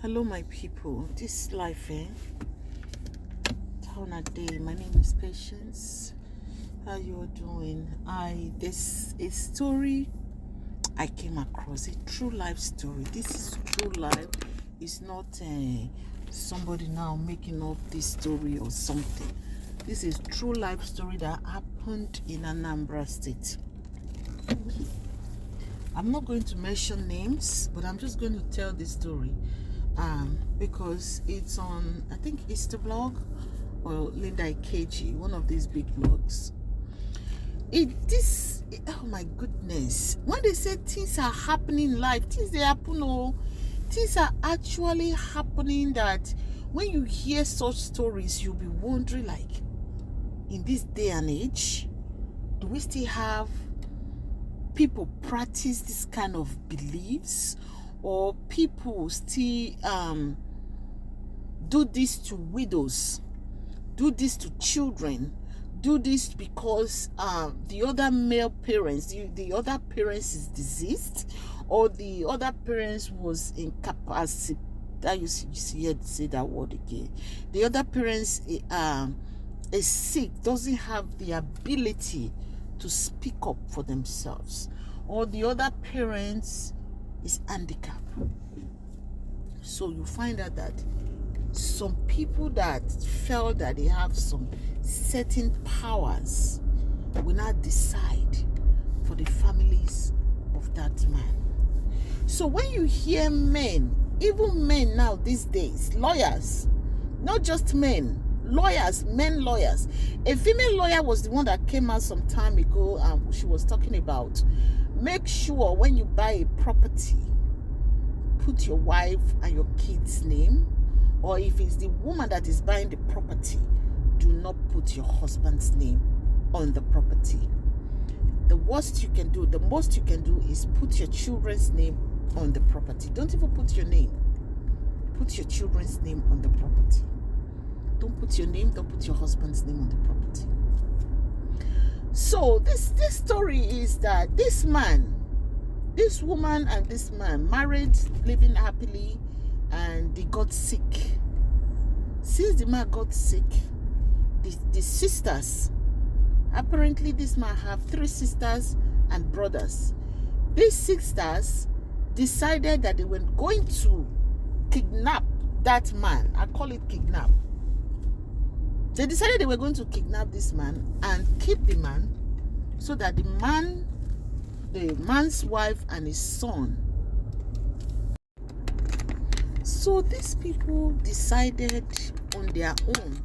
Hello, my people. This life, How a day. My name is Patience. How you are doing? This a story I came across, a true life story. This is true life. It's not somebody now making up this story or something. This is true life story that happened in Anambra State. I'm not going to mention names, but I'm just going to tell the story. Because it's on, I think, Instablog or Linda Ikeji, one of these big blogs. Oh my goodness. When they say things are happening in life, things they happen, things are actually happening that when you hear such stories, you'll be wondering, like, in this day and age, do we still have people practice this kind of beliefs? Or people still do this to widows, do this to children, do this because the other male parents, the other parents is deceased, or the other parents was incapacitated. That you see say that word again. The other parents is sick, doesn't have the ability to speak up for themselves, or the other parents is handicapped. So you find out that some people that felt that they have some certain powers will not decide for the families of that man. So when you hear men, even men now these days, lawyers, not just men, lawyers, men lawyers. A female lawyer was the one that came out some time ago, and she was talking about, make sure when you buy a property, put your wife and your kids' name, or if it's the woman that is buying the property, do not put your husband's name on the property. The worst you can do, the most you can do is put your children's name on the property. Don't even put your name. Put your children's name on the property. Don't put your name, don't put your husband's name on the property. So this story is that this woman and this man married, living happily, and they got sick. Since the man got sick, the sisters, apparently this man have 3 sisters and brothers. These sisters decided that they were going to kidnap that man. I call it kidnap. They decided they were going to kidnap this man and keep the man, so that the man's wife and his son. So these people decided on their own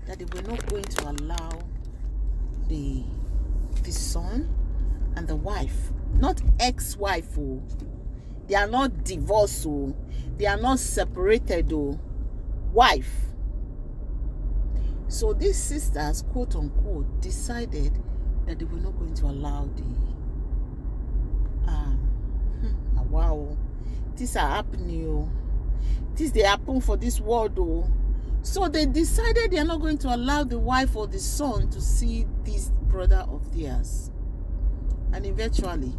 that they were not going to allow the son and the wife, not ex-wife, they are not divorced, they are not separated, wife. So these sisters, quote unquote, decided that they were not going to allow the wow, these are happening, this they happen for this world, so they decided they are not going to allow the wife or the son to see this brother of theirs. And eventually,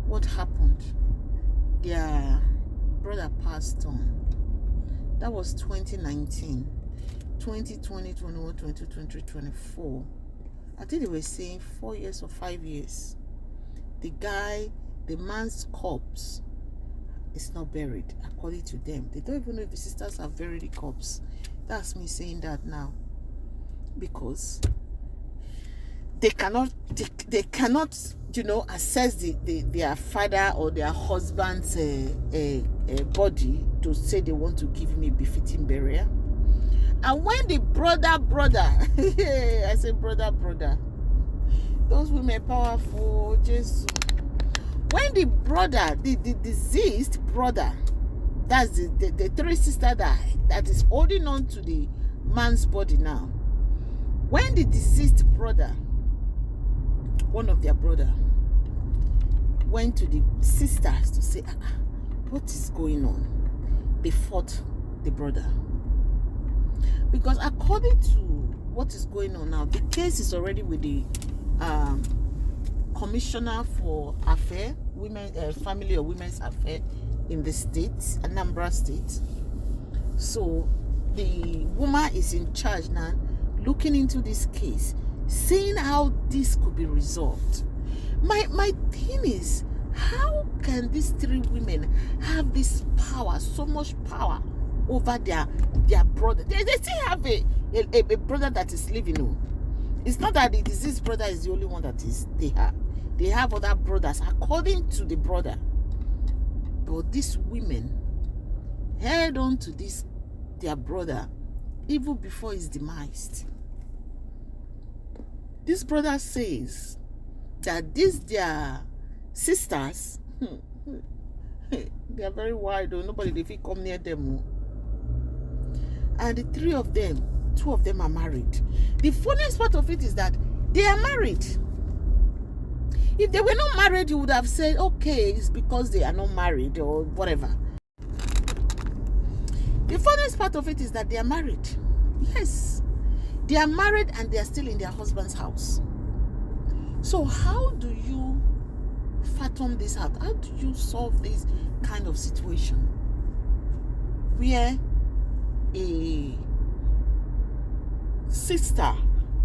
what happened? Their brother passed on. That was 2019. 2020, 21, 22, 24. I think they were saying 4 years or 5 years. The man's corpse is not buried, according to them. They don't even know if the sisters have buried the corpse. That's me saying that now. Because they cannot, assess their father or their husband's body to say they want to give him a befitting burial. And when the brother, I say brother, those women powerful, Jesus. When the brother, the deceased brother, that's the 3 sisters that is holding on to the man's body now. When the deceased brother, one of their brother, went to the sisters to say, what is going on? They fought the brother. Because according to what is going on now, the case is already with the Commissioner for Affairs, Family or Women's Affairs in the state, Anambra State. So the woman is in charge now, looking into this case, seeing how this could be resolved. My thing is, how can these three women have this power, so much power over their brother? They still have a brother that is living on. It's not that the deceased brother is the only one that is they have. They have other brothers according to the brother. But these women held on to this their brother even before his demise. This brother says that these their sisters they are very wild, though. Nobody they fit come near them. And the three of them, two of them are married. The funniest part of it is that they are married. If they were not married, you would have said, okay, it's because they are not married or whatever. The funniest part of it is that they are married. Yes. They are married and they are still in their husband's house. So how do you fathom this out? How do you solve this kind of situation where a sister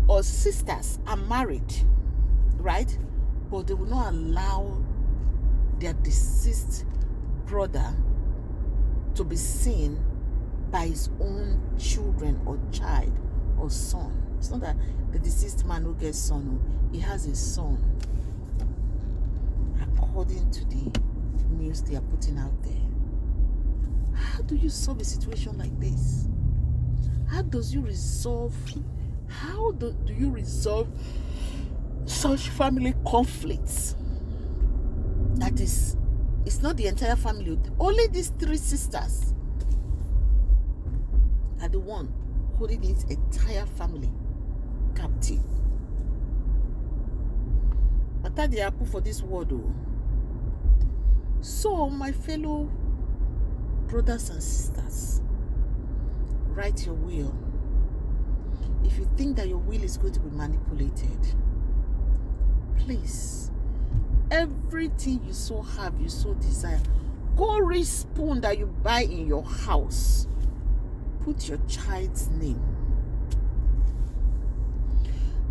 or sisters are married, right? But they will not allow their deceased brother to be seen by his own children or child or son. It's not that the deceased man who gets son, he has a son. According to the news they are putting out there. How do you solve a situation like this? How do you resolve such family conflicts? That is, it's not the entire family. Only these three sisters are the one holding this entire family captive. But that they are put for this world, though. So, my fellow brothers and sisters, write your will. If you think that your will is going to be manipulated, please, everything you so have, you so desire, go reach spoon that you buy in your house. Put your child's name.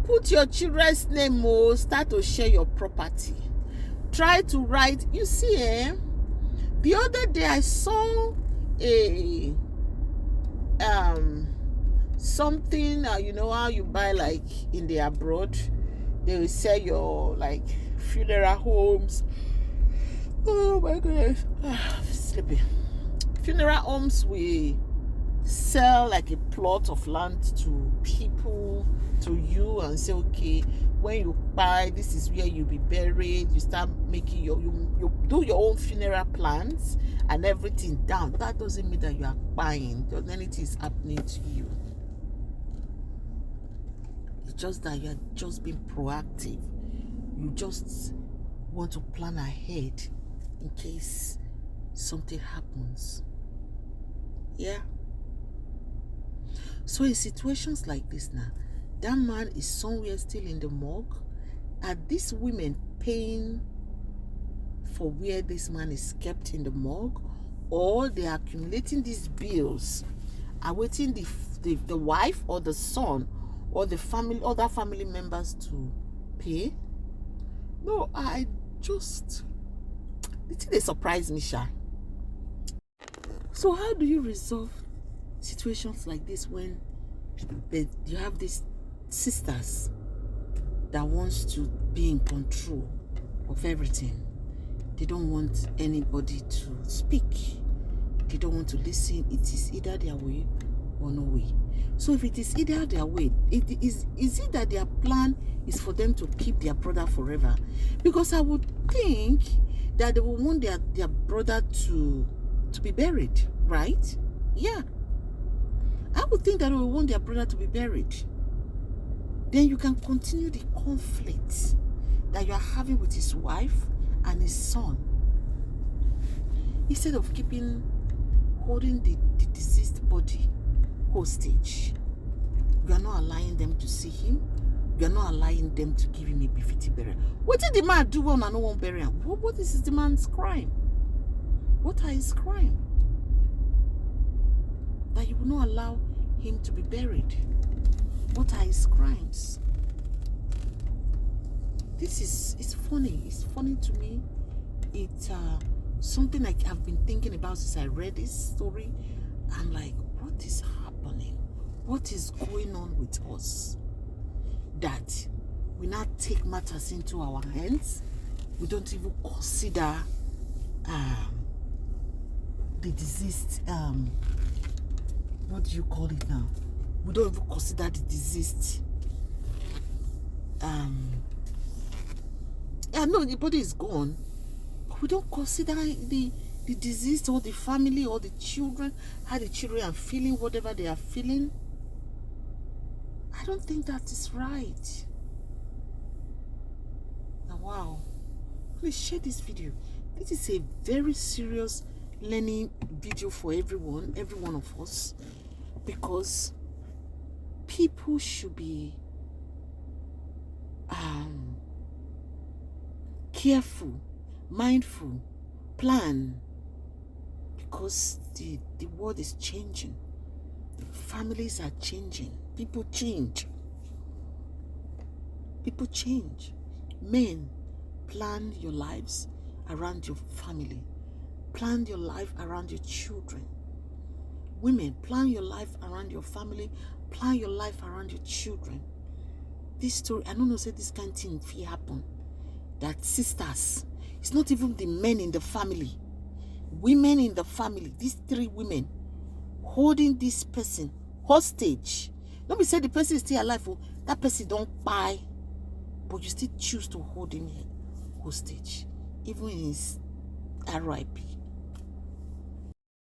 Put your children's name. Start to share your property. Try to write. You see, the other day I saw a something. You know how you buy like in the abroad, they will sell your like funeral homes. Oh my goodness, I'm sleepy. Funeral homes will sell like a plot of land to people, to you, and say, okay, when you buy, this is where you'll be buried. You start making you do your own funeral plans and everything down. That doesn't mean that you are buying, that anything is happening to you. It's just that you are just being proactive. You just want to plan ahead in case something happens. Yeah. So in situations like this now, that man is somewhere still in the morgue. Are these women paying for where this man is kept in the morgue? Or they are accumulating these bills, awaiting the wife or the son or the family, other family members to pay? No, I just, they surprise me, Sha. So how do you resolve situations like this when you have these sisters that wants to be in control of everything? They don't want anybody to speak. They don't want to listen. It is either their way or no way. So if it is either their way, is it that their plan is for them to keep their brother forever? Because I would think that they will want their brother to be buried, right? Yeah. I would think that they will want their brother to be buried. Then you can continue the conflict that you are having with his wife and his son. Instead of holding the deceased body hostage, you are not allowing them to see him. You are not allowing them to give him a befitting burial. What did the man do when I no one bury him? What is the man's crime? What are his crime? That will not allow him to be buried. What are his crimes? It's funny. It's funny to me. It's something like I've been thinking about since I read this story. I'm like, what is happening? What is going on with us? That we now take matters into our hands. We don't even consider the deceased. What do you call it now? We don't even consider the deceased. No, the body is gone. But we don't consider the deceased or the family or the children, how the children are feeling, whatever they are feeling. I don't think that is right. Now, wow. Please share this video. This is a very serious learning video for every one of us, because people should be careful, mindful, plan, because the world is changing. The families are changing. People change. People change. Men, plan your lives around your family. Plan your life around your children. Women, plan your life around your family. Plan your life around your children. This story, I don't know, say this kind of thing if it happen. That sisters, it's not even the men in the family. Women in the family, these 3 women holding this person hostage. Don't be say the person is still alive, or that person don't buy, but you still choose to hold him hostage, even in his RIP.